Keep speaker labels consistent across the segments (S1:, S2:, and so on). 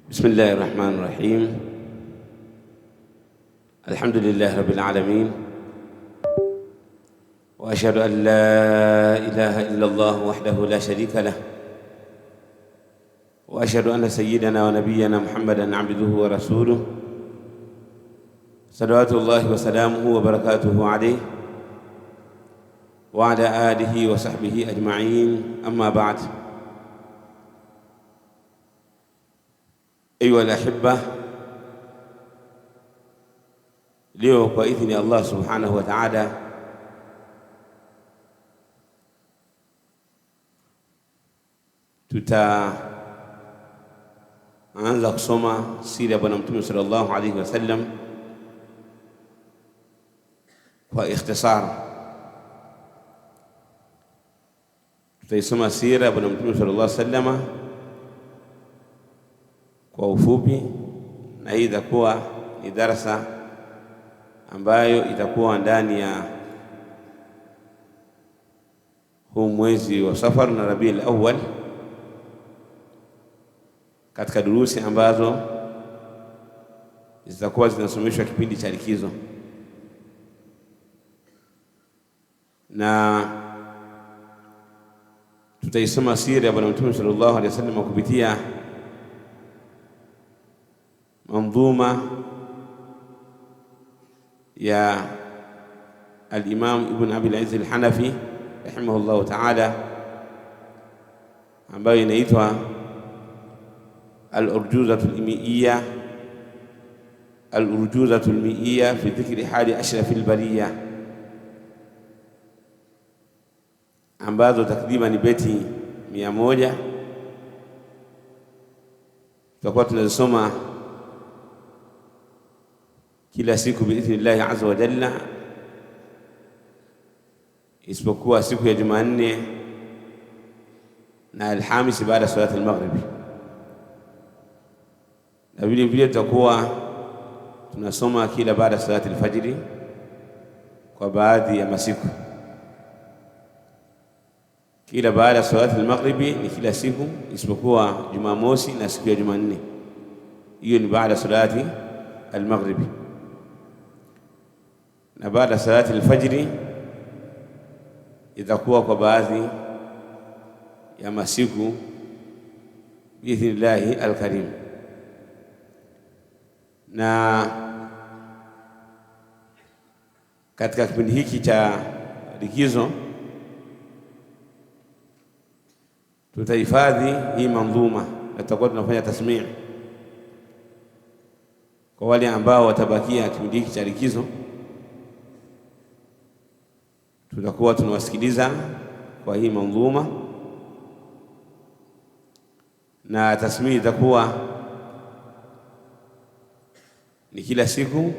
S1: بسم الله الرحمن الرحيم. الحمد لله رب العالمين، وأشهد أن لا إله إلا الله وحده لا شريك له، وأشهد أن سيدنا ونبينا محمدا عبده ورسوله صلوات الله وسلامه وبركاته عليه وعلى آله وصحبه أجمعين. أما بعد، أيها الأحبة، leo kwa idhini ya Allah subhanahu wa ta'ala tutaanza kusoma sira ya Bwana Mtume sallallahu alayhi wasallam kwa ikhtisar. Tutaisoma sira ya Bwana Mtume sallallahu alayhi wasallam kwa ufupi, na hii itakuwa ni darasa ambayo itakuwa ndani ya huu mwezi wa Safar na Rabiul Awwal, katika durusi ambazo zitakuwa zinasomeshwa kipindi cha likizo, na tutaisoma sira ya Bwana Mtume sallallahu alaihi wasallam kupitia manzuma ya al-Imam Ibn Abi al-Izz al-Hanafi rahimahullahu ta'ala, ambayo inaitwa al-Urjuzatu al-Mi'iyya, al-Urjuzatu al-Mi'iyya fi dhikri hali ashrafi al-bariyya, ambazo takriban beti 100 tutakuwa tunazisoma kila siku biidhnillahi azza wa jalla, isipokuwa siku ya Jumanne na Alhamisi baada ya salati al-maghrib, na vile vile tutakuwa tunasoma kila baada ya salati al-fajri kwa baadhi ya masiku. Kila baada ya salati al-maghribi ni kila siku isipokuwa Jumamosi na siku ya Jumanne, hiyo ni baada ya salati al-maghribi. Na baada ya salati al-fajri itakuwa kwa baadhi ya masiku biidhnillahi al-karim. Na katika kipindi hiki cha likizo tutahifadhi hii manzuma na tutakuwa tunafanya tasmii kwa wale ambao watabakia kipindi hiki cha likizo. Tutakuwa tunawasikiliza kwa hii manzuma, na tasmii itakuwa ni kila siku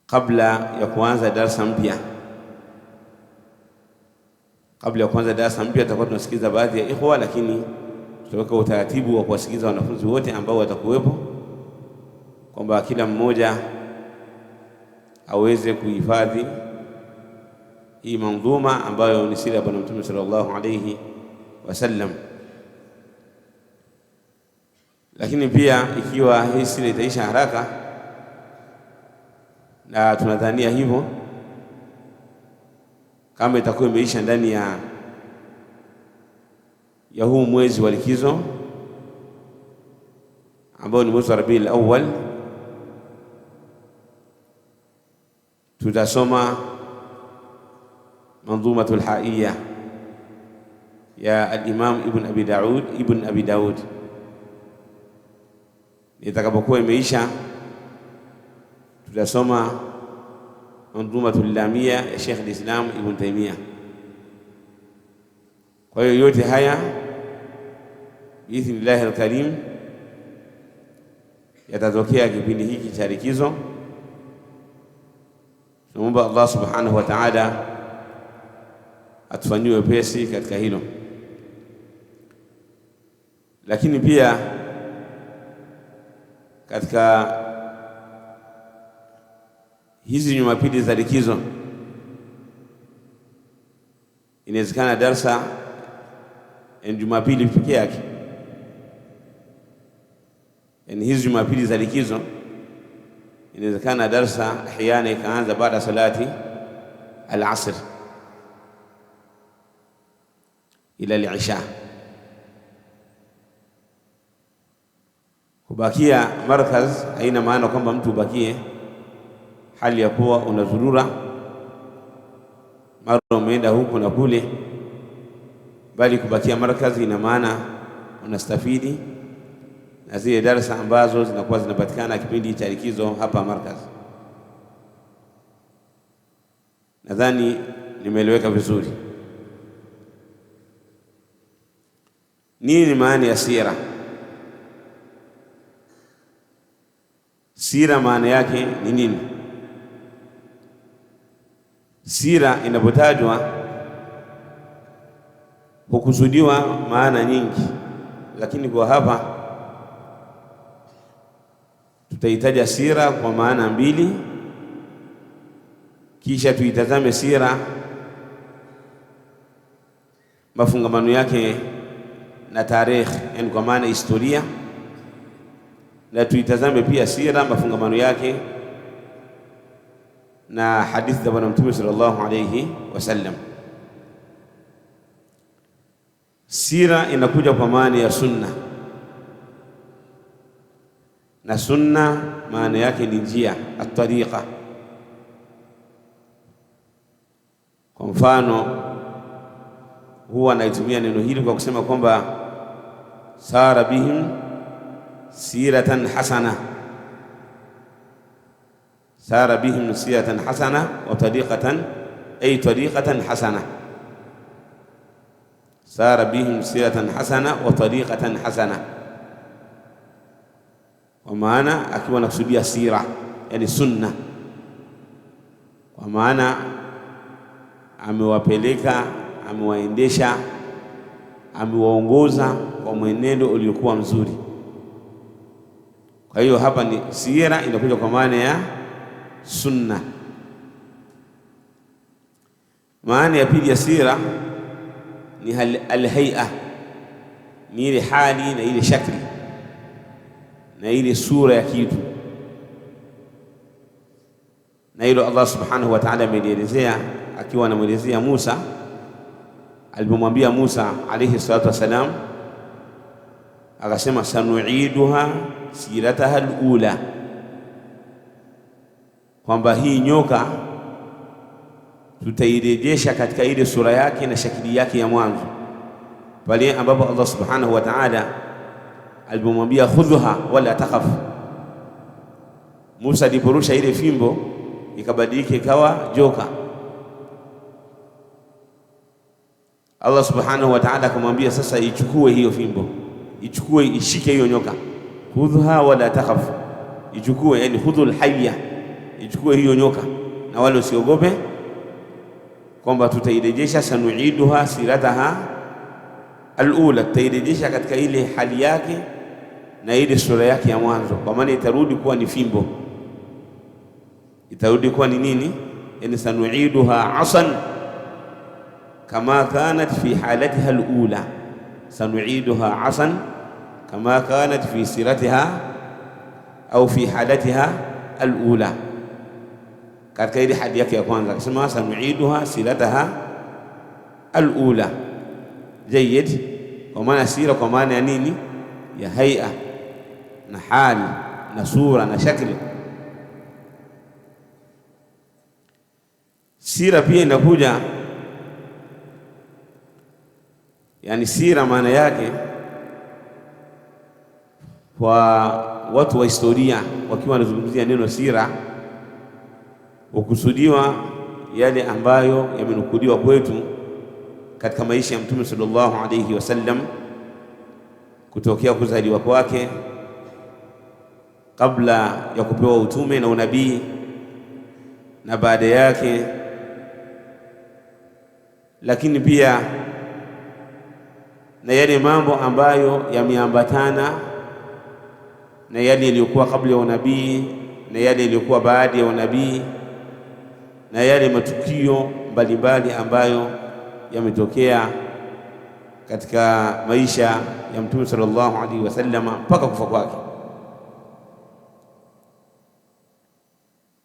S1: kabla ya kuanza darasa mpya. Kabla ya kuanza darasa mpya tutakuwa tunasikiliza baadhi ya ikhwa, lakini tutaweka utaratibu wa kuwasikiliza wanafunzi wote ambao watakuwepo, kwamba kila mmoja aweze kuhifadhi hii manzuma ambayo ni sira ya Bwana Mtume sallallahu alayhi wasallam. Lakini pia ikiwa hii sira itaisha haraka, na tunadhania hivyo, kama itakuwa imeisha ndani ya huu mwezi wa likizo ambao ni mwezi wa Rabiul Awwal, tutasoma manzumatul haiyya ya al-Imam Ibn Abi Daud. Itakapokuwa imeisha, tutasoma manzumatul lamia ya Sheikh al-Islam Ibn Taymiyyah. Kwa hiyo yote haya biidhnillahi al-karim yatatokea kipindi hiki cha likizo. Tunaomba Allah subhanahu wa ta'ala atufanyie wepesi katika hilo. Lakini pia katika hizi Jumapili za likizo inawezekana darsa Jumapili pekee yake. Hizi Jumapili za likizo inawezekana darsa ahyana ikaanza baada salati al-asr ila al-isha. Kubakia markaz haina maana kwamba mtu ubakie hali ya kuwa unazurura mara umeenda huku na kule, bali kubakia markaz ina maana unastafidi na zile darasa ambazo zinakuwa zinapatikana kipindi cha likizo hapa markaz. Nadhani nimeeleweka vizuri. Nini maana ya sira? Sira maana yake ni nini? Sira inapotajwa hukusudiwa maana nyingi, lakini kwa hapa tutahitaja sira kwa maana mbili, kisha tuitazame sira mafungamano yake na tarehe, yani kwa maana historia, na tuitazame pia sira mafungamano yake na hadithi za Bwana Mtume sallallahu alayhi wasallam. Sira inakuja kwa maana ya sunna, na sunna maana yake ni njia, at-tariqa. Kwa mfano huwa anaitumia neno hili kwa kusema kwamba sara bihim siratan hasana, sara bihim siratan hasana wa tariqatan ay tariqatan hasana, sara bihim siratan hasana wa tariqatan hasana. Kwa maana akiwa anakusudia sira, yani sunna, kwa maana amewapeleka, amewaendesha, amewaongoza kwa mwenendo uliokuwa mzuri. Kwa hiyo hapa ni sira inakuja kwa maana ya sunna. Maana ya pili ya sira ni al-hay'a, ni ile hali na ile shakli na ile sura ya kitu, na hilo Allah subhanahu wa ta'ala amelielezea akiwa anamuelezea Musa alipomwambia Musa alayhi salatu wasalam, akasema sanuiduha sirataha al-ula, kwamba hii nyoka tutairejesha katika ile sura yake na shakili yake ya mwanzo, pale ambapo Allah subhanahu wa ta'ala alipomwambia khudhha wala takhaf. Musa aliporusha ile fimbo ikabadilika ikawa joka. Allah subhanahu wa ta'ala akamwambia sasa ichukue hiyo fimbo, ichukue, ishike hiyo nyoka, khudhha wala takhaf, ichukue, yani khudhul hayya, ichukue hiyo nyoka na wala usiogope, kwamba tutairejesha sanuiduha sirataha al-ula, tutairejesha katika ile hali yake na ile sura yake ya mwanzo, kwa maana itarudi kuwa ni fimbo, itarudi kuwa ni nini? Yani sanuiduha asan kama kanat fi halatiha al-ula, sanuiduha asan kama kanat fi siratiha au fi halatiha al-ula, katika ile hali yake ya kwanza. Akasema sanuiduha sirataha al-ula. Jayyid, kwa maana sira kwa maana ya nini? Ya hay'a na hali na sura na shakli. Sira pia inakuja, yani sira maana yake kwa watu wa historia wakiwa wanazungumzia neno sira, hukusudiwa yale ambayo yamenukuliwa kwetu katika maisha ya Mtume sallallahu alayhi wasallam, kutokea kuzaliwa kwake, kabla ya kupewa utume na unabii, na baada yake, lakini pia na yale mambo ambayo yameambatana na yale yaliyokuwa kabla ya unabii na yale yaliyokuwa baada ya unabii, na yale matukio mbalimbali ambayo yametokea katika maisha ya Mtume sallallahu alaihi wasallam mpaka kufa kwake.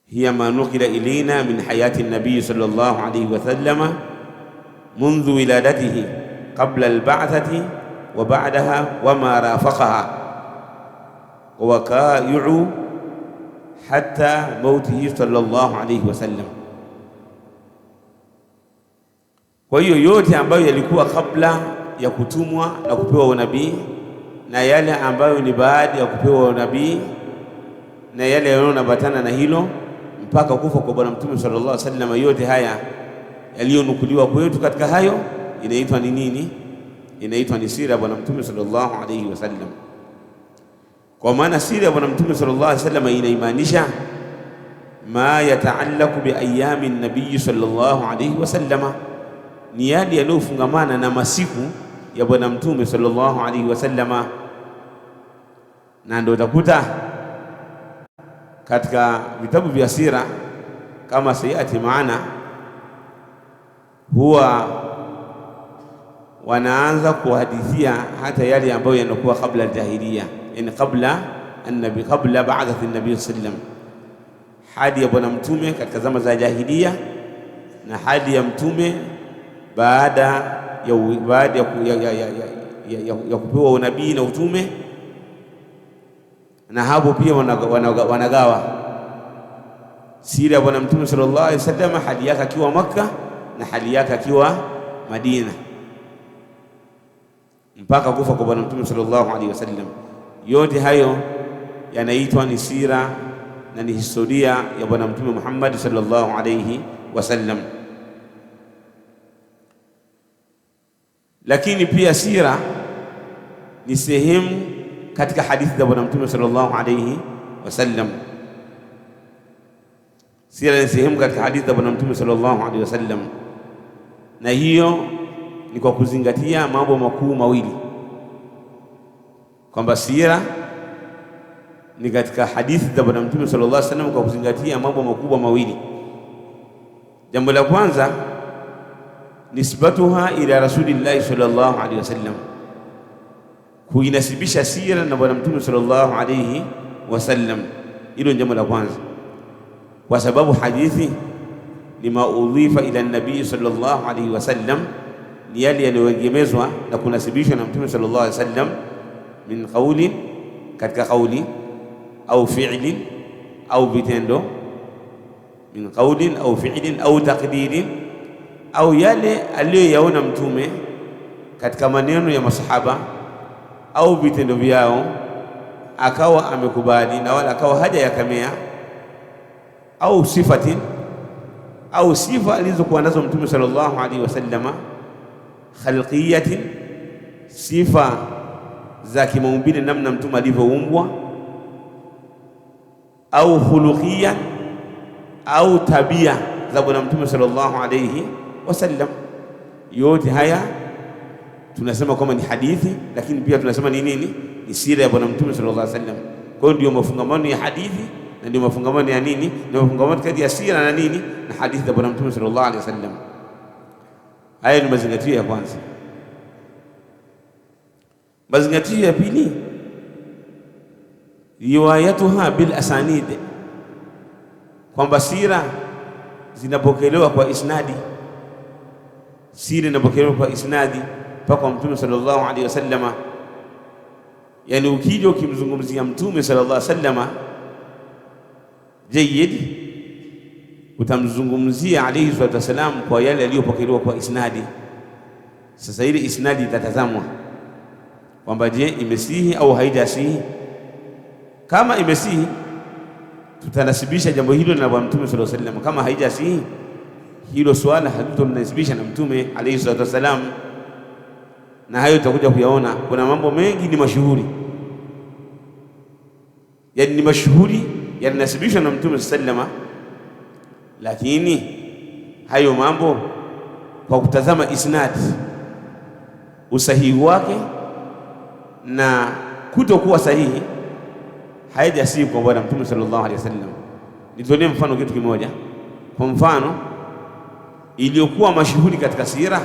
S1: Hiya ma nukila ilaina min hayati an-nabiy sallallahu alaihi wasallam منذ ولادته قبل البعثة وبعدها وما رافقها ووقائع حتى موته صلى الله عليه وسلم. Kwa hiyo yote ambayo yalikuwa kabla ya kutumwa na kupewa unabii na yale ambayo ni baada ya kupewa unabii na yale yanayoambatana na hilo mpaka kufa kwa Bwana Mtume sallallahu alaihi wasallam, yote haya yaliyonukuliwa kwetu katika hayo inaitwa ni nini? Inaitwa ni sira ya Bwana Mtume sallallahu alaihi wasallam. Kwa maana sira ya Bwana Mtume sallallahu alaihi wasallam inaimaanisha ma yataallaqu bi ayami nabii sallallahu alaihi wasallam, ni yale yanayofungamana na masiku ya Bwana Mtume sallallahu alaihi wasallam. Na ndio utakuta katika vitabu vya sira kama sayati maana huwa wanaanza kuhadithia hata yale ambayo yanakuwa kabla al-jahiliya, yani kabla an-nabi, kabla ba'athati an-nabi sallam, hadi ya Bwana Mtume katika zama za jahiliya na hadi ya Mtume baada ya kupewa unabii na utume. Na hapo pia wanagawa sira ya Bwana Mtume sallallahu alaihi wasallam, hali yake akiwa Makka na hali yake akiwa Madina mpaka kufa kwa Bwana Mtume sallallahu alaihi wasallam. Yote hayo yanaitwa ni sira na ni historia ya Bwana Mtume Muhammad sallallahu alaihi wasallam. Lakini pia sira ni sehemu katika hadithi za Bwana Mtume sallallahu alaihi wasallam. Sira ni sehemu katika hadithi za Bwana Mtume sallallahu alaihi wasallam, na hiyo ni kwa kuzingatia mambo makuu mawili, kwamba sira ni katika hadithi za Bwana Mtume sallallahu alaihi wasallam kwa kuzingatia mambo makubwa mawili. Jambo la kwanza, nisbatuha ila rasulillahi sallallahu alaihi wasallam, kuinasibisha sira na Bwana Mtume sallallahu alaihi wasallam. Hilo ni jambo la kwanza, kwa sababu hadithi ni maudhifa ila nabii sallallahu alaihi wasallam, ni yale yaliyoegemezwa na kunasibishwa na Mtume sallallahu alaihi wasallam, min qawlin, katika qawli, au fi'lin, au vitendo, min qawlin au fi'lin au taqdirin, au yale aliyoyaona Mtume katika maneno ya masahaba au vitendo vyao akawa amekubali na wala akawa haja yakamea, au sifatin, au sifa alizokuwa nazo Mtume sallallahu alaihi wasallama, khalqiyatin, sifa za kimaumbile, namna Mtume alivyoumbwa, au khuluqiyan, au tabia za Bwana Mtume sallallahu alaihi wasallam. Yote haya tunasema kwamba ni hadithi, lakini pia tunasema ni nini? Ni sira ya Bwana Mtume sallallahu alaihi wasallam. Kwa hiyo ndio mafungamano ya hadithi na ndio mafungamano ya nini? Ndio mafungamano kati ya sira na nini? Na hadithi za Bwana Mtume sallallahu alaihi wasallam. Haya ni mazingatio ya kwanza. Mazingatio ya pili, riwayatuha bil asanid, kwamba sira zinapokelewa kwa isnadi. Sira inapokelewa kwa isnadi mpaka Mtume sallallahu alaihi wasallama. Yani ukija ukimzungumzia Mtume sallallahu alaihi wasallama jayyid, utamzungumzia alayhi salatu wasalam kwa yale yaliyopokelewa kwa isnadi. Sasa ile isnadi itatazamwa kwamba je, imesihi au haijasihi. Kama imesihi, tutanasibisha jambo hilo na Bwana Mtume sallallahu alaihi wasallam. Kama haijasihi, hilo swala hatutonasibisha na Mtume alayhi salatu wasalam. Na hayo tutakuja kuyaona. Kuna mambo mengi ni mashuhuri, yani ni mashuhuri, yanasibishwa na Mtume sallallahu alaihi wasallam, lakini hayo mambo kwa kutazama isnad, usahihi wake na kutokuwa sahihi, haijasihi kwa Bwana Mtume sallallahu alaihi wasallam. Nitolee mfano kitu kimoja. Kwa mfano, iliyokuwa mashuhuri katika sira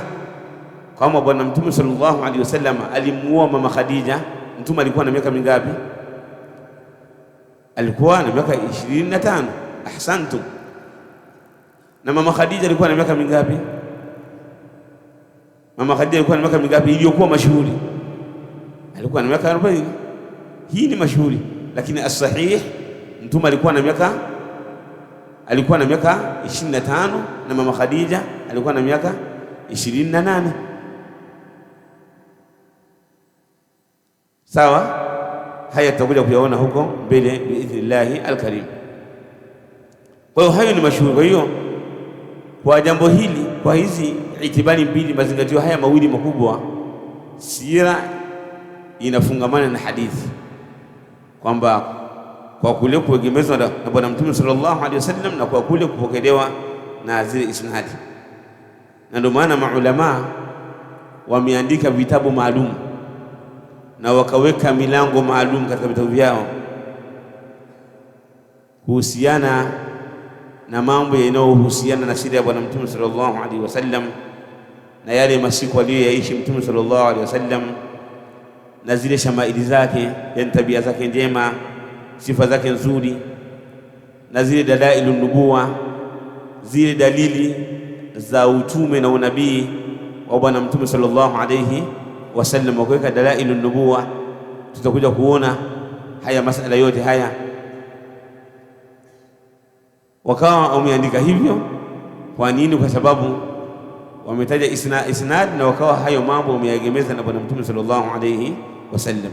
S1: kama bwana Mtume sallallahu alaihi wasallam alimuoa mama Khadija, Mtume alikuwa na miaka mingapi? Alikuwa na miaka 25. Ahsantum. Na mama Khadija alikuwa na miaka mingapi? Mama Khadija alikuwa na miaka mingapi iliyokuwa mashuhuri? Alikuwa na miaka 40. Hii ni mashuhuri, lakini as-sahih Mtume alikuwa na miaka 25 na mama Khadija alikuwa na miaka 28. Sawa? Haya tutakuja kuyaona huko mbele biidhnillahi alkarim. Kwa hiyo hayo ni mashuhuri. Kwa hiyo kwa jambo hili, kwa hizi itibari mbili, mazingatio haya mawili makubwa, sira inafungamana na hadithi, kwamba kwa kule kuegemezwa na bwana Mtume sallallahu alaihi wasallam na kwa kule kupokelewa na zile isnadi. Na ndio maana maulama wameandika vitabu maalum na wakaweka milango maalum katika vitabu vyao kuhusiana na mambo yanayohusiana na sira ya bwana Mtume sallallahu alaihi wasallam na yale masiku aliyoyaishi Mtume sallallahu alaihi wasallam na zile shamaili zake, yani tabia zake njema, sifa zake nzuri, na zile dalailu nubuwa, zile dalili za utume na unabii wa bwana Mtume sallallahu alaihi wasallam. Wakuweka dalailu nubuwa, tutakuja kuona haya masala yote haya. Wakawa wameandika hivyo. Kwa nini? Kwa sababu wametaja isnad na wakawa hayo mambo wameyaegemeza na bwana Mtume sallallahu alaihi wasallam.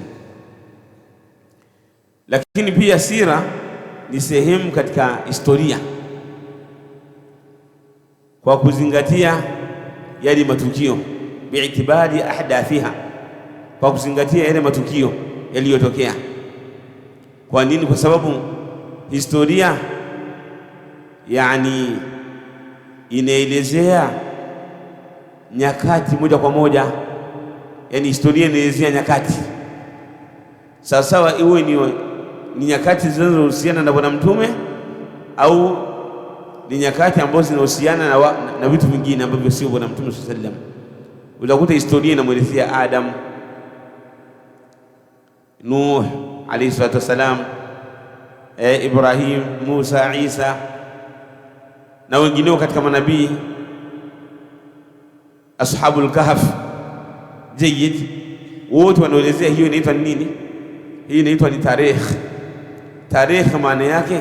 S1: Lakini pia sira ni sehemu katika historia, kwa kuzingatia yale matukio, biitibari ahdathiha, kwa kuzingatia yale matukio yaliyotokea. Kwa nini? Kwa sababu historia yani inaelezea nyakati moja kwa moja, yani historia inaelezea nyakati sawasawa, iwe ni nyakati zinazohusiana na bwana Mtume au ni nyakati ambazo zinahusiana na vitu vingine ambavyo sio bwana Mtume sallallahu alaihi wasallam. Utakuta historia inamwelezea Adam, Nuh alayhi salatu wasalam, Ibrahim, Musa, Isa na wengineo katika manabii, ashabul kahf. Jayyid, wote wanaelezea. Hiyo inaitwa nini? Hii inaitwa ni tarikh. Tarikh maana yake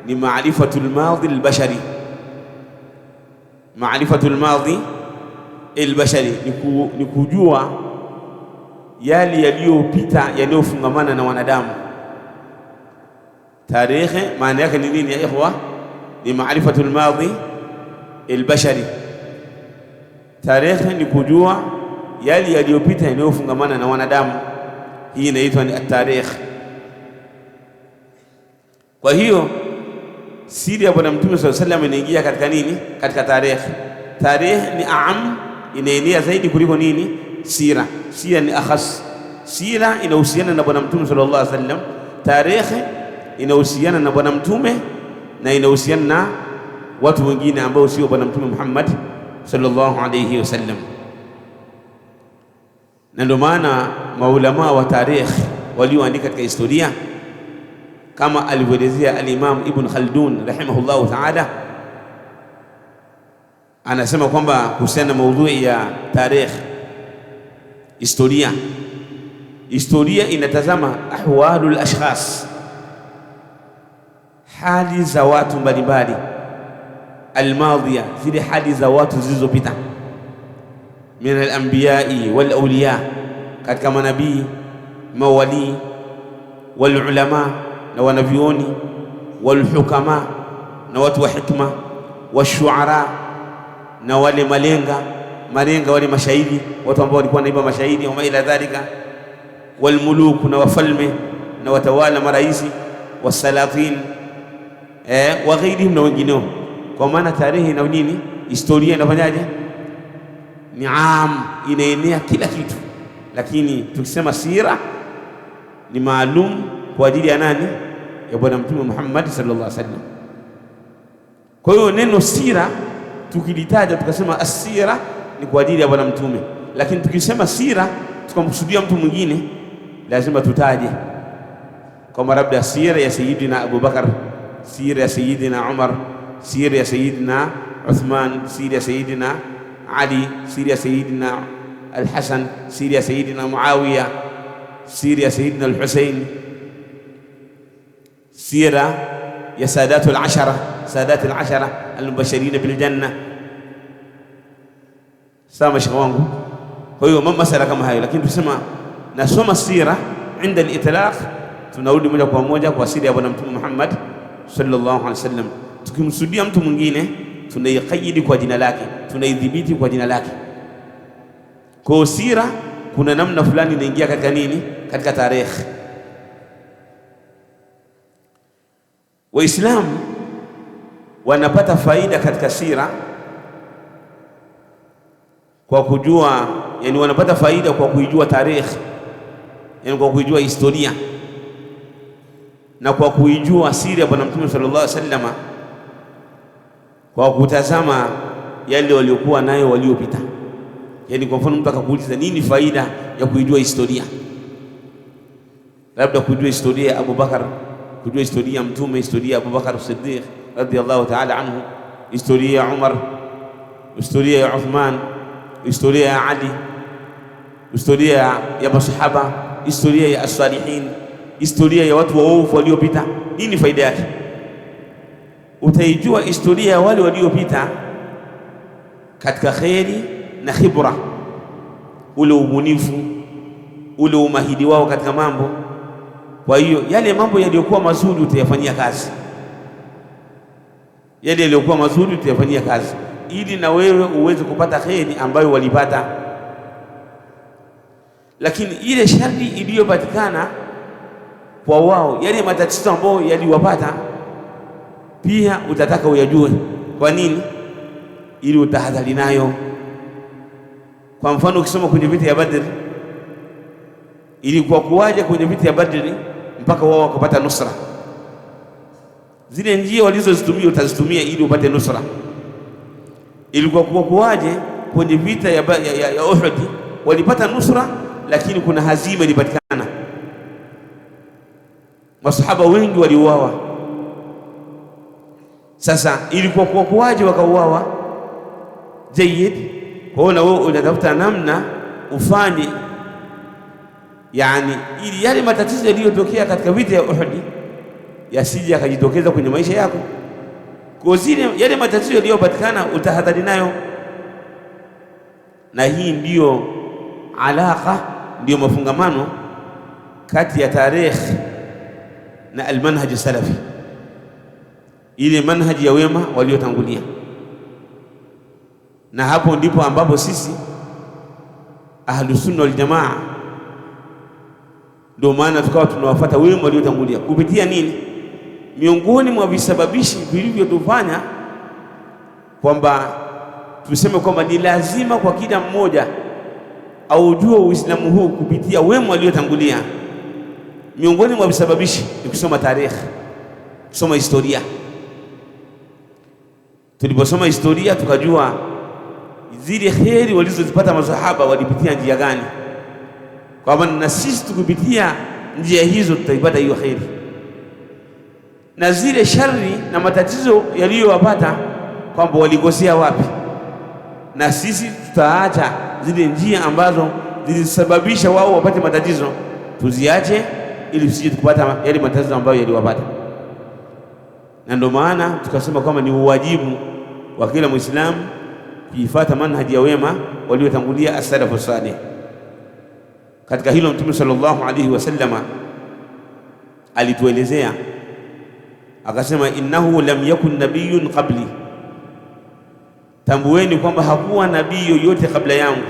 S1: ni maarifatul madhi albashari. Maarifatul madhi albashari ni kujua yale yaliyopita yaliyofungamana na wanadamu. Tarikh maana yake ni nini ya ikhwa? Ni maarifatul madhi albashari. Tarikh ni kujua yale yaliyopita yanayofungamana na wanadamu. Hii inaitwa ni at-tarikh. Kwa hiyo siri ya bwana Mtume sallallahu alaihi wasallam inaingia katika nini? Katika tarikh. Tarikh ni aam, inaenea zaidi kuliko nini? Sira. Sira ni akhas. Sira inahusiana na bwana Mtume sallallahu alaihi wasallam. Tarikh inahusiana na bwana Mtume na inahusiana na watu wengine ambao sio bwana Mtume Muhammad sallallahu alaihi wasallam. Na ndio maana maulama wa tarikh walioandika katika historia, kama alivyoelezea al-Imam Ibn Khaldun rahimahullahu ta'ala, anasema kwamba kuhusiana na maudhui ya tarikh, historia inatazama ahwalul ashkhas, hali za watu mbalimbali, almadhiya, zile hali za watu zilizopita, min al-anbiya'i wal awliya, katika manabii, mawali, wal ulama na wanavyuoni, wal hukama na watu wa hikma, washuara na wale malenga wale mashairi, watu ambao walikuwa naiba mashairi, wa ila dhalika, wal muluk na wafalme na watawala, maraisi, wasalatin wa ghairihim na wengineo. Kwa maana tarehe na nini, historia inafanyaje? Ni aam, inaenea kila kitu. Lakini tukisema sira ni maalum kwa ajili ya nani? Ya bwana Mtume Muhammad sallallahu alaihi wasallam. Kwa hiyo neno sira tukilitaja tukasema asira ni kwa ajili ya bwana Mtume, Lakini tukisema sira tukamkusudia mtu mwingine, lazima tutaje kama labda sira ya Sayyidina Abu Bakar, sira ya Sayyidina Umar, sira ya Sayyidina Uthman, sira ya Sayyidina Ali, sira ya Sayyidina Al-Hasan, sira ya Sayyidina Muawiya, sira ya Sayyidina Al-Husayn, sira ya Sadatul Ashara, Sadatul Ashara al-Mubashirin bil Janna. Sawa shekhi wangu. Kwa hiyo masala kama hayo, lakini tusema nasoma sira inda al-itlaq, tunarudi moja kwa moja kwa siri ya Bwana Mtume Muhammad sallallahu alaihi wasallam. Tukimsudia mtu mwingine tunaiqayidi kwa jina lake, tunaidhibiti kwa jina lake. Kwa sira kuna namna fulani inaingia katika nini, katika tarehe. Waislamu wanapata faida katika sira kwa kujua, yani wanapata faida kwa kuijua tarehe, yani kwa kuijua historia na kwa kuijua siri ya Bwana Mtume sallallahu alaihi wasallam, kwa kutazama yale waliokuwa nayo waliopita. Yani kwa mfano mtu akakuuliza nini faida ya kuijua historia, labda kujua historia ya Abu Bakar, kujua historia ya Mtume, historia ya Abu Bakar Siddiq radhiyallahu ta'ala anhu, historia ya Umar, historia ya Uthman, historia ya Ali, historia ya masahaba, historia ya as-salihin, historia ya watu waovu waliopita. Nini faida yake? Utaijua historia ya wale waliopita katika khairi na khibra, ule ubunifu, ule umahidi wao katika mambo. Kwa hiyo yale mambo yaliyokuwa mazuri utayafanyia kazi, yale yaliyokuwa mazuri utayafanyia kazi, ili na wewe uweze kupata khairi ambayo walipata. Lakini ile shari iliyopatikana kwa wao, yale matatizo ambayo yaliwapata, pia utataka uyajue. Kwa nini? Ili utahadhari nayo. Kwa mfano ukisoma kwenye vita ya Badr, ilikuwa kuwaje kwenye vita ya Badr mpaka wao wakapata nusra? Zile njia walizozitumia utazitumia ili upate nusra. Ilikuwa kuwaje kwenye vita ya Uhud, walipata nusra lakini kuna hazima ilipatikana, masahaba wengi waliuawa. Sasa ilikuwa kuwaje wakauawa? Jayyid. Kwa hiyo na wewe unatafuta namna ufanye, yani ili yale matatizo yaliyotokea katika vita ya Uhud yasije yakajitokeza kwenye maisha yako. Kwa zile yale matatizo yaliyopatikana utahadhari nayo. Na hii ndiyo alaka, ndiyo mafungamano kati ya tarikh na almanhaj salafi, ile manhaji ya wema waliotangulia. Na hapo ndipo ambapo sisi Ahlus Sunna wal Jamaa, ndio maana tukawa tunawafuata wema waliotangulia. Kupitia nini? Miongoni mwa visababishi vilivyotufanya kwamba tuseme kwamba ni lazima kwa kila mmoja aujue Uislamu huu kupitia wema waliotangulia, miongoni mwa visababishi ni kusoma tarehe, kusoma historia. Tuliposoma historia tukajua zile kheri walizozipata masahaba walipitia njia gani, kwa maana na sisi tukipitia njia hizo tutaipata hiyo kheri, na zile shari na matatizo yaliyowapata kwamba walikosea wapi, na sisi tutaacha zile njia ambazo zilisababisha wao wapate matatizo, tuziache ili tusije tukapata yale matatizo ambayo yaliwapata. Na ndio maana tukasema kwamba ni uwajibu wa kila Muislamu kuifuata manhaji ya wema waliotangulia as-salafu salih. Katika hilo Mtume sallallahu alaihi wasallama alituelezea akasema, innahu lam yakun nabiyyun qabli, tambueni kwamba hakuwa nabii yoyote kabla yangu,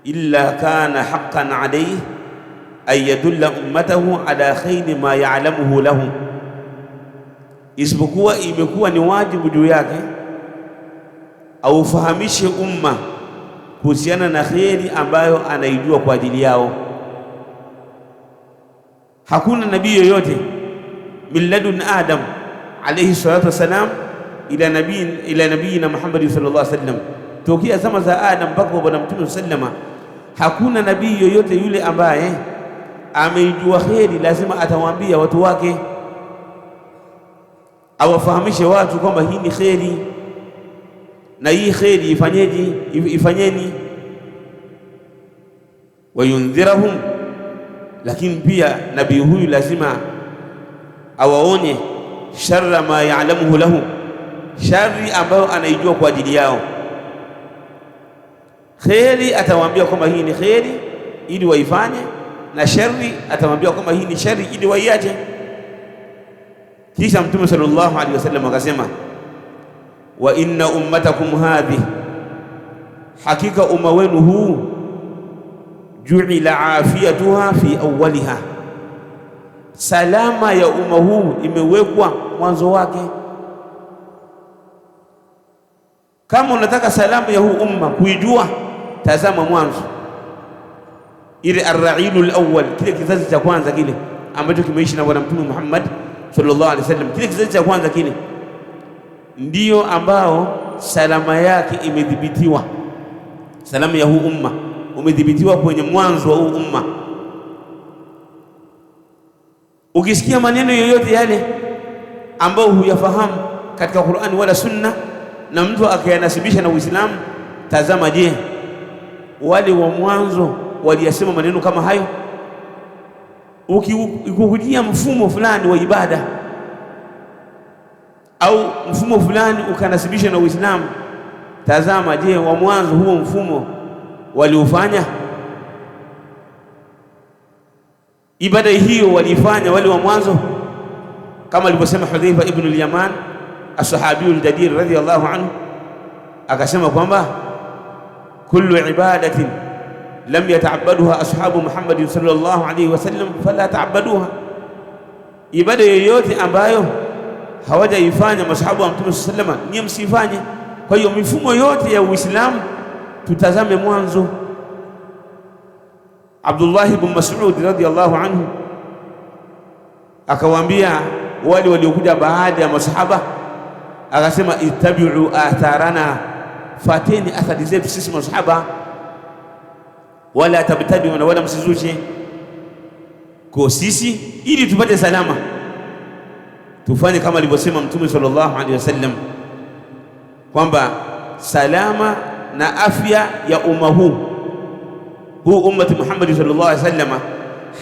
S1: illa kana haqqan alayhi an yadulla ummatahu ala khayri ma ya'lamuhu lahum, isipokuwa imekuwa ni wajibu juu yake aufahamishe umma kuhusiana na kheri ambayo anaijua kwa ajili yao. Hakuna nabii yoyote min ladun Adam alayhi salatu wassalam ila nabiyina Muhammad sallallahu alaihi wasallam, tokea zama za Adam mpaka kwa Bwana Mtume sallama, hakuna nabii yoyote yule ambaye ameijua kheri lazima atawaambia watu wake, awafahamishe watu kwamba hii ni kheri na hii kheri ifanyeni, wayundhirahum. Lakini pia nabii huyu lazima awaonye sharra ma ya'lamuhu lahu, shari ambayo anaijua kwa ajili yao. Kheri atawaambia kwamba hii ni kheri ili waifanye, na shari atawaambia kwamba hii ni shari ili waiache. Kisha Mtume sallallahu alaihi wasallam akasema, wa inna ummatakum hadhihi, hakika umma wenu huu, ju'ila afiyatuha fi awwaliha, salama ya umma huu imewekwa mwanzo wake. Kama unataka salama ya huu umma kuijua, tazama mwanzo, ile ar-ra'ilul awwal, kile kizazi cha kwanza kile ambacho kimeishi na Bwana Mtume Muhammad sallallahu alaihi wasallam, kile kizazi cha kwanza kile ndiyo ambao salama yake imedhibitiwa. Salama ya huu umma umedhibitiwa kwenye mwanzo wa huu umma. Ukisikia maneno yoyote yale ambayo huyafahamu katika Qur'ani wala Sunna na mtu akayanasibisha na Uislamu, tazama, je, wale wa mwanzo waliyasema maneno kama hayo? Ukikujia mfumo fulani wa ibada au mfumo fulani ukanasibisha na Uislamu, tazama, je, wa mwanzo huo mfumo waliufanya? Ibada hiyo walifanya wale wa mwanzo? Kama alivyosema Hudhaifa ibn al-Yaman as-sahabiyul jadir radhiyallahu anhu, akasema kwamba kullu ibadatin lam yata'abbaduha ashabu Muhammadin sallallahu alayhi wasallam fala ta'abbaduha, ibada yoyote ambayo hawajaifanya masahaba wa Mtume sallallahu alayhi wasallam ni msifanye. Kwa hiyo mifumo yote ya Uislamu tutazame mwanzo. Abdullah ibn Mas'ud radhiyallahu anhu akawaambia wale waliokuja baada ya masahaba, akasema ittabi'u atharana, fateni athari zetu sisi masahaba, wala tabtadi'u, wala msizuche kwa sisi, ili tupate salama. Tufanye kama alivyosema Mtume sallallahu alaihi wasallam kwamba salama na afya ya umma huu ummati Muhammad sallallahu alaihi wasallam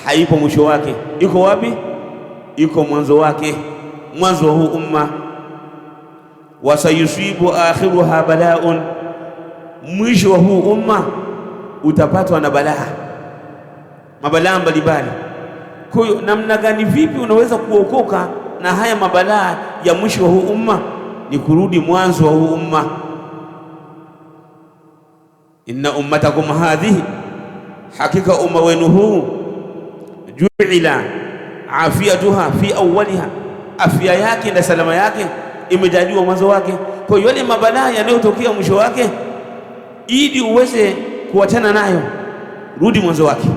S1: haipo mwisho wake. Iko wapi? Iko mwanzo wake, mwanzo wa huu umma. Wasayusibu akhiruha bala'un, mwisho wa huu umma utapatwa na balaa, mabalaa mbalimbali. Kwa hiyo namna gani, vipi unaweza kuokoka na haya mabalaa ya mwisho wa huu umma? Ni kurudi mwanzo wa huu umma. Inna ummatakum hadhihi, hakika umma wenu huu, ju'ila afiyatuha fi awwaliha, afya yake na salama yake imejaliwa mwanzo wake. Kwa hiyo yale mabalaa yanayotokea mwisho wake, ili uweze kuachana nayo, rudi mwanzo wake.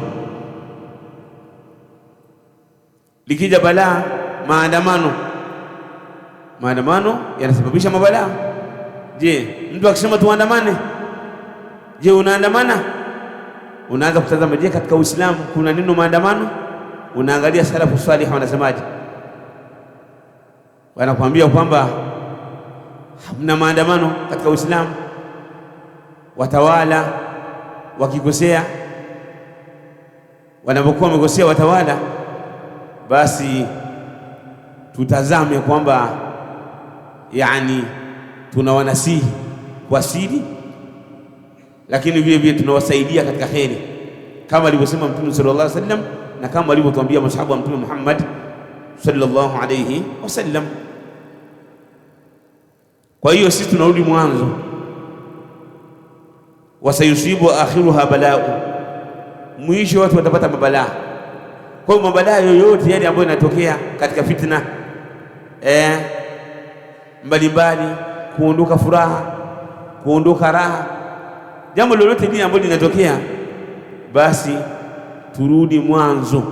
S1: Likija balaa, maandamano yanasababisha mabalaa. Je, mtu akisema tuandamane, je, unaandamana? Unaanza kutazama, je, katika Uislamu kuna neno maandamano? Unaangalia salafu salih wanasemaje, wanakuambia kwamba hamna maandamano katika Uislamu. Watawala wakikosea, wanapokuwa wamekosea watawala, basi tutazame kwamba yani tunawanasihi kwa siri, lakini vile vile tunawasaidia katika kheri, kama alivyosema Mtume sallallahu alaihi wasallam na kama alivyotuambia masahaba wa Mtume Muhammad sallallahu alaihi wasallam. Kwa hiyo sisi tunarudi mwanzo. Wasayusibu akhiruha bala'u, mwisho watu watapata mabalaa. Kwa hiyo mabalaa yoyote yale ambayo yanatokea katika fitna mbalimbali, kuondoka furaha, kuondoka raha, jambo lolote lile ambalo linatokea, basi turudi mwanzo,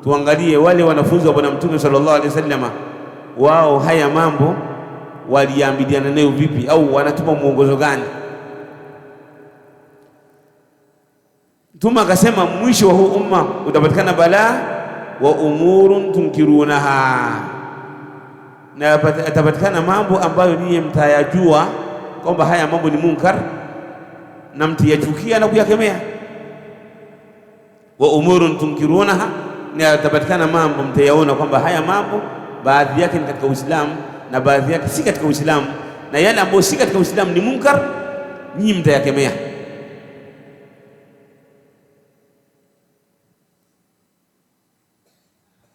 S1: tuangalie wale wanafunzi wa Bwana Mtume sallallahu alaihi wasallam, wao haya mambo waliambiliana nayo vipi, au wanatupa mwongozo gani? Mtume akasema mwisho wa huu umma utapatikana balaa wa umurun tunkirunaha, na atapatikana mambo ambayo niye mtayajua kwamba haya mambo ni munkar na mtiyachukia na kuyakemea. Wa umurun tunkirunaha, na atapatikana mambo mtayaona kwamba haya mambo baadhi yake ni katika Uislamu na baadhi yake si katika Uislamu, na yale ambayo si katika Uislamu ni munkar, nyinyi mtayakemea.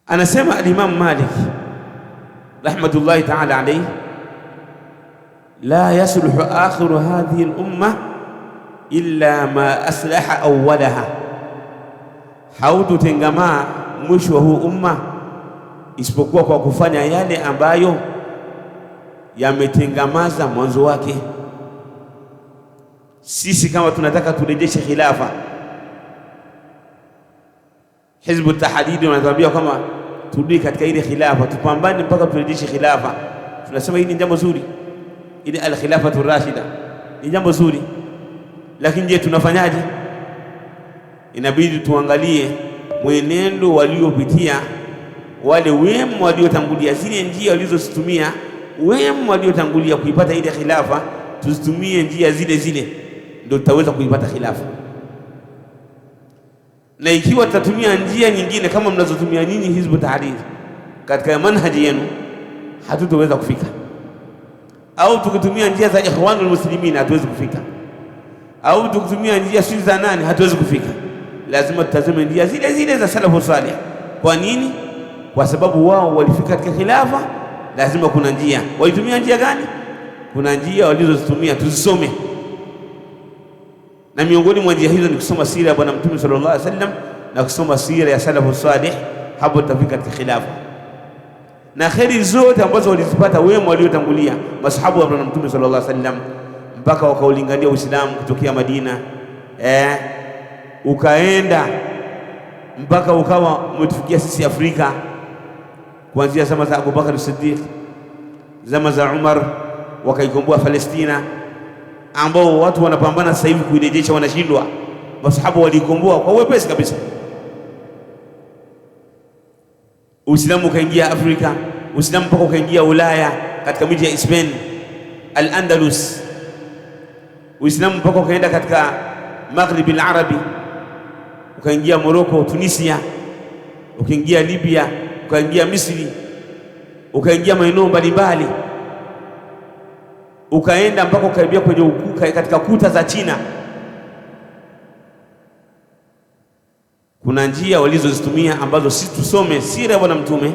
S1: Anasema al-Imam Malik rahmatullahi ta'ala alayhi, la yasluhu akhiru hadhihi al-umma illa ma aslaha awwalaha, hautotengamaa mwisho wa huu umma isipokuwa kwa kufanya yale ambayo yametengamaza mwanzo wake. Sisi kama tunataka turejeshe khilafa, Hizbu Tahdidi wanatuambia kama turudi katika ile khilafa, tupambane mpaka turejeshe khilafa. Tunasema hili ni jambo zuri, ile al-khilafatu rashida ni jambo zuri, lakini je, tunafanyaje? Inabidi tuangalie mwenendo waliopitia wale wema waliotangulia, zile njia walizozitumia wema waliotangulia kuipata ile khilafa, tuzitumie njia zile zile, ndio tutaweza kuipata khilafa. Na ikiwa tutatumia njia nyingine kama mnazotumia nyinyi Hizbu Tahrir katika manhaji yenu, hatutoweza kufika. Au tukitumia njia za Ikhwanul Muslimin hatuwezi kufika, au tukitumia njia sisi za nani hatuwezi kufika. Lazima tutazame njia zile zile za salafu salih. Kwa nini? Kwa sababu wao walifika katika khilafa, lazima kuna njia. Walitumia njia gani? Kuna njia walizozitumia, tuzisome. Na miongoni mwa njia hizo ni kusoma sira ya Bwana Mtume sallallahu alaihi wasallam na kusoma sira ya salafu salih, hapo tutafika katika khilafa. Na kheri zote ambazo walizipata wema waliotangulia masahaba wa Bwana Mtume sallallahu alaihi wasallam, mpaka wakaulingania Uislamu kutokea Madina, ukaenda mpaka ukawa umetufikia sisi Afrika, kuanzia zama za Abu Bakar as-Siddiq, zama za Umar, wakaikomboa Palestina, ambao watu wanapambana sasa hivi kuirejesha, wanashindwa. Masahaba walikomboa kwa wepesi kabisa. Uislamu ukaingia Afrika, Uislamu mpaka ukaingia Ulaya, katika miji ya Spain, Al-Andalus. Uislamu mpaka ukaenda katika Maghrib al-Arabi, ukaingia Morocco, Tunisia, ukaingia Libya, ukaingia Misri, ukaingia maeneo mbalimbali, ukaenda mpaka ukaribia kwenye katika kuta za China. Kuna njia walizozitumia ambazo sisi tusome sira ya Bwana Mtume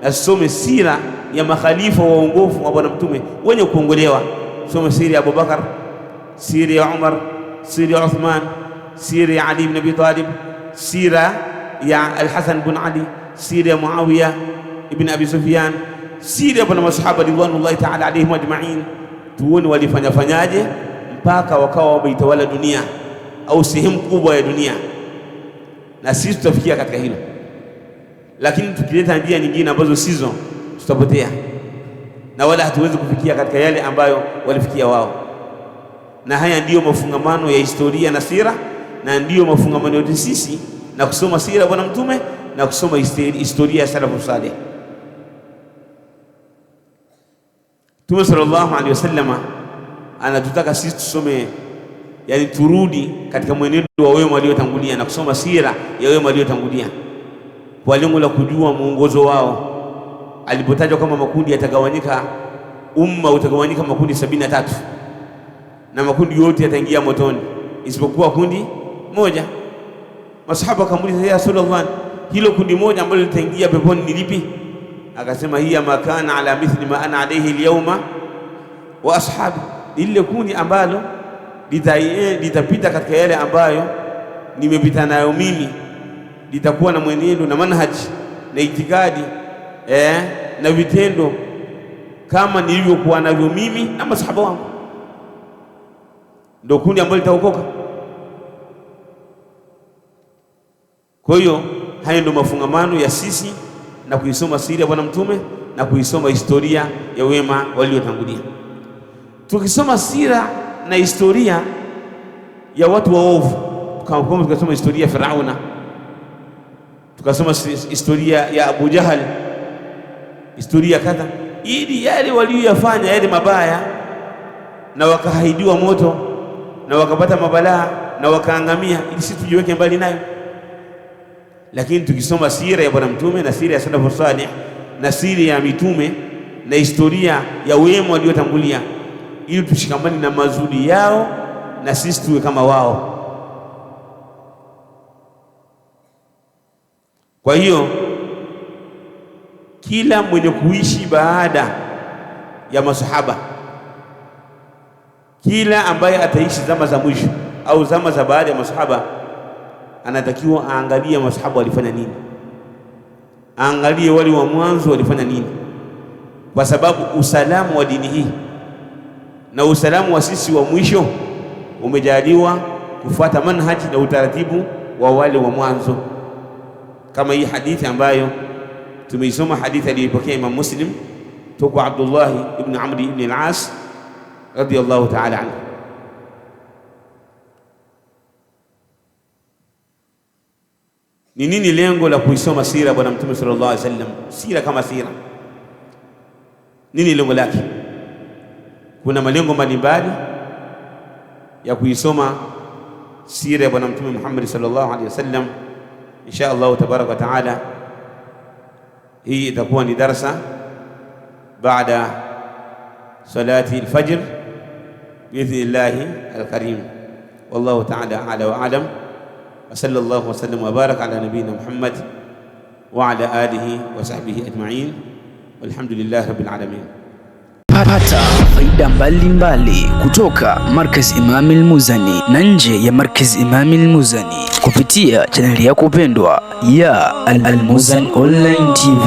S1: na tusome sira ya makhalifa waongofu wa Bwana Mtume wenye kuongolewa. Tusome sira ya Abubakar, sira ya Umar, sira ya Uthman, sira ya Ali ibn Abi Talib, sira ya Al-Hasan ibn Ali, sira ya Muawiya ibn Abi Sufyan, sira ya masahaba ridwanullahi ta'ala alayhim ajma'in. Tuone walifanyaje mpaka wakawa wameitawala dunia au sehemu kubwa ya dunia, na sisi tutafikia katika hilo. Lakini tukileta njia nyingine ambazo sizo, tutapotea na wala hatuwezi kufikia katika yale ambayo walifikia wao. Na haya ndiyo mafungamano ya historia na sira, na ndiyo mafungamano yetu sisi na kusoma sira ya Bwana Mtume na kusoma historia ya salafu salih. Mtume sallallahu alaihi wasallam anatutaka sisi tusome, yani turudi katika mwenendo wa wema waliotangulia na kusoma sira ya wema waliotangulia kwa lengo la kujua muongozo wao. Alipotajwa kama makundi yatagawanyika, umma utagawanyika makundi 73, na makundi yote yataingia motoni isipokuwa kundi moja. Masahaba wakamuuliza, ya Rasulullah, hilo kundi moja ambalo litaingia peponi ni lipi? Akasema, hiya makana ala mithli ma ana alayhi alyawma wa ashabi, ile kundi ambalo litapita katika yale ambayo nimepita nayo mimi, litakuwa na mwenendo na manhaji na itikadi na vitendo kama nilivyokuwa navyo mimi na masahaba wangu. Ndio kundi ambalo litaokoka. Kwa hiyo haya ndio mafungamano ya sisi na kuisoma siri ya Bwana Mtume na kuisoma historia ya wema waliotangulia. Tukisoma sira na historia ya watu waovu, tukasoma historia ya Firauna, tukasoma historia ya Abu Jahal, historia kadha, ili yale waliyofanya yale mabaya na wakahaidiwa moto na wakapata mabalaa na wakaangamia, ili sisi tujiweke mbali nayo. Lakini tukisoma sira ya Bwana Mtume na sira ya salafu salih na sira ya mitume na historia ya wema waliotangulia, ili tushikamane na mazuri yao na sisi tuwe kama wao. Kwa hiyo kila mwenye kuishi baada ya masahaba, kila ambaye ataishi zama za mwisho au zama za baada ya masahaba, anatakiwa aangalie masahaba walifanya nini, aangalie wale wa mwanzo walifanya nini, kwa sababu usalamu wa dini hii na usalamu wa sisi wa mwisho umejaliwa kufuata manhaji na utaratibu wa wale wa mwanzo, kama hii hadithi ambayo tumeisoma, hadithi aliyopokea Imam Muslim toka Abdullah ibn Amr ibn al-As radiyallahu ta'ala anhu. Ni nini lengo la kuisoma sira Bwana Mtume sallallahu alaihi wasallam? Sira kama sira, nini lengo lake? Kuna malengo mbalimbali ya kuisoma sira ya Bwana Mtume Muhammad sallallahu alaihi wasallam. Insha Allah tabaraka wa taala, hii itakuwa ni darasa baada salati al-fajr biidhnillahi al-karim. Wallahu ta'ala a'la wa a'lam. wa sallallahu wa sallam wa baraka ala nabiyyina Muhammad wa ala alihi wa sahbihi ajma'in, walhamdulillahi rabbil alamin.
S2: Pata faida mbalimbali kutoka Markaz Imam al-Muzani na nje ya Markaz Imam al-Muzani kupitia chaneli yako pendwa ya Al-Muzani Online TV.